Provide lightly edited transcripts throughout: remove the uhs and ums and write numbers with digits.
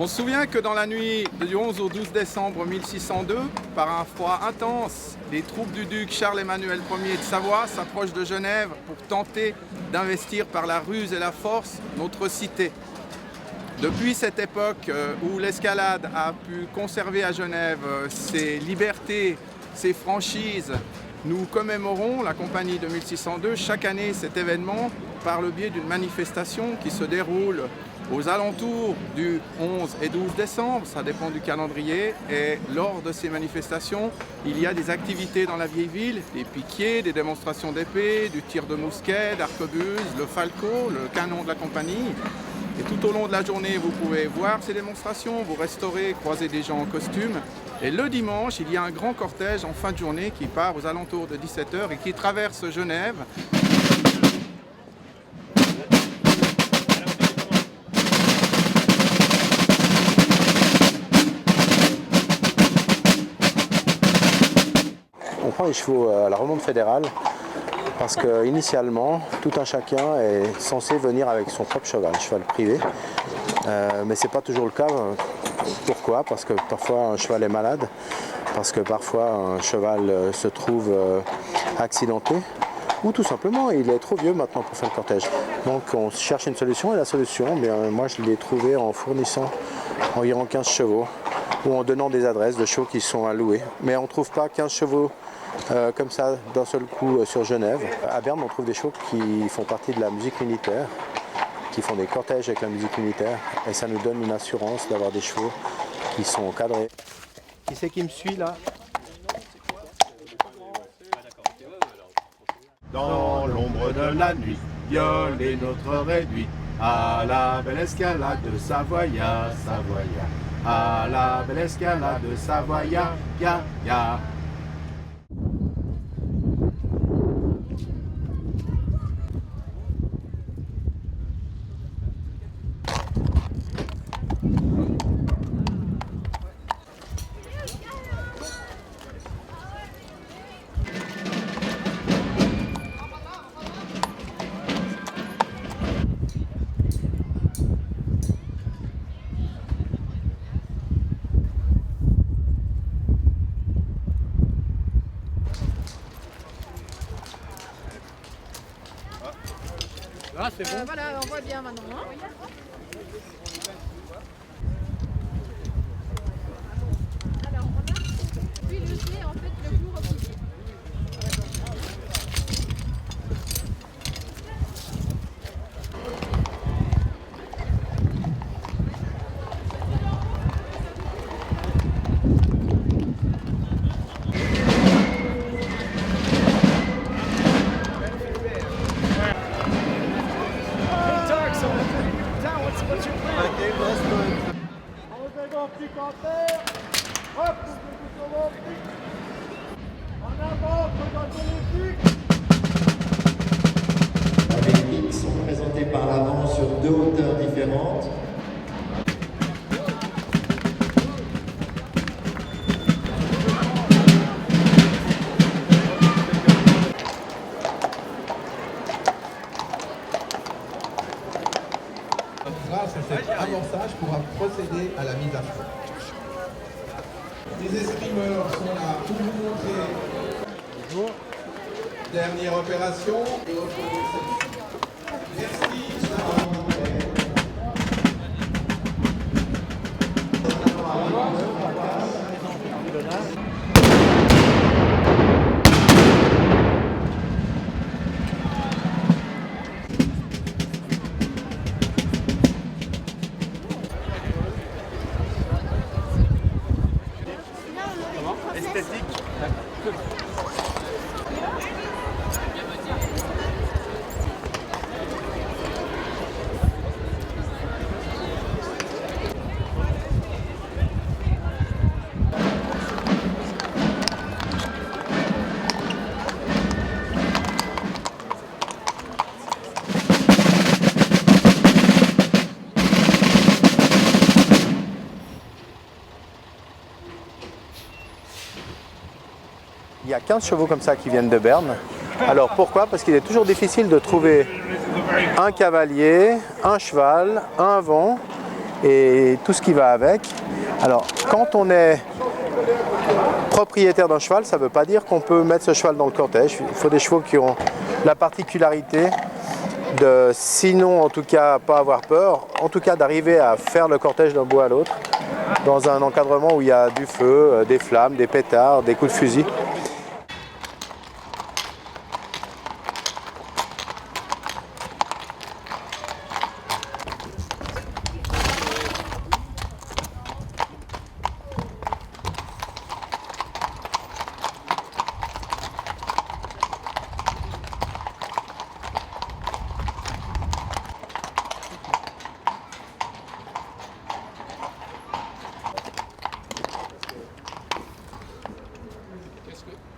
On se souvient que dans la nuit du 11 au 12 décembre 1602, par un froid intense, les troupes du duc Charles-Emmanuel Ier de Savoie s'approchent de Genève pour tenter d'investir par la ruse et la force notre cité. Depuis cette époque où l'escalade a pu conserver à Genève ses libertés, ses franchises, nous commémorons, la compagnie de 1602, chaque année cet événement par le biais d'une manifestation qui se déroule aux alentours du 11 et 12 décembre, ça dépend du calendrier, et lors de ces manifestations, il y a des activités dans la vieille ville, des piquiers, des démonstrations d'épée, du tir de mousquet, d'arquebuse, le falco, le canon de la compagnie. Et tout au long de la journée, vous pouvez voir ces démonstrations, vous restaurer, croiser des gens en costume. Et le dimanche, il y a un grand cortège en fin de journée qui part aux alentours de 17 h et qui traverse Genève. On prend les chevaux à la remonte fédérale parce qu'initialement, tout un chacun est censé venir avec son propre cheval privé. Mais ce n'est pas toujours le cas. Pourquoi? Parce que parfois un cheval est malade, parce que parfois un cheval se trouve accidenté, ou tout simplement il est trop vieux maintenant pour faire le cortège. Donc on cherche une solution, et la solution, moi je l'ai trouvée en fournissant environ 15 chevaux, ou en donnant des adresses de chevaux qui sont à louer. Mais on ne trouve pas 15 chevaux comme ça d'un seul coup sur Genève. À Berne, on trouve des chevaux qui font partie de la musique militaire, qui font des cortèges avec la musique militaire, et ça nous donne une assurance d'avoir des chevaux qui sont cadrés. Qui c'est qui me suit là? Dans l'ombre de la nuit, viole est notre réduit, à la belle escalade de Savoya, Savoya, à la belle escalade de Savoya, ya, ya. Ah, c'est bon. Voilà, on voit bien maintenant. Hein. Alors, on a puis le jet, en fait, le clou repoussé. Les pics sont présentés par l'avant sur deux hauteurs différentes. Grâce à cet amorçage pourra procéder à la mise à fond. Les escrimeurs sont là pour vous montrer. Bonjour. Dernière opération. Merci. Esthétique. Il y a 15 chevaux comme ça qui viennent de Berne. Alors pourquoi? Parce qu'il est toujours difficile de trouver un cavalier, un cheval, un vent et tout ce qui va avec. Alors, quand on est propriétaire d'un cheval, ça ne veut pas dire qu'on peut mettre ce cheval dans le cortège. Il faut des chevaux qui ont la particularité de, sinon en tout cas pas avoir peur, en tout cas d'arriver à faire le cortège d'un bout à l'autre, dans un encadrement où il y a du feu, des flammes, des pétards, des coups de fusil.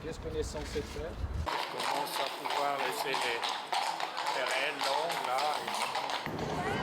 Qu'est-ce qu'on est censé faire? On commence à pouvoir laisser les terrains longs là.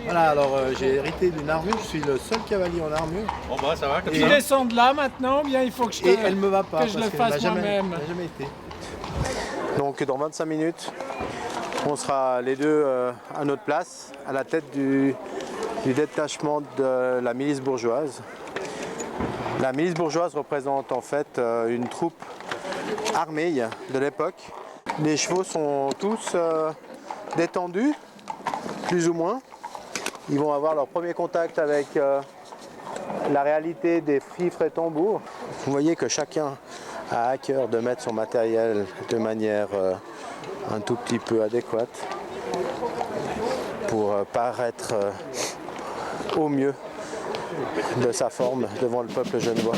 Voilà, alors j'ai hérité d'une armure, je suis le seul cavalier en armure. Bon bah ça va comme Et- ça. Tu descends de là maintenant, bien il faut que je, Et elle me va pas, que je le parce qu'elle fasse n'a moi-même. jamais été. Donc dans 25 minutes, on sera les deux à notre place, à la tête du détachement de la milice bourgeoise. La milice bourgeoise représente en fait une troupe armée de l'époque. Les chevaux sont tous détendus, plus ou moins. Ils vont avoir leur premier contact avec la réalité des fifres et tambours. Vous voyez que chacun a à cœur de mettre son matériel de manière un tout petit peu adéquate pour paraître au mieux de sa forme devant le peuple genevois.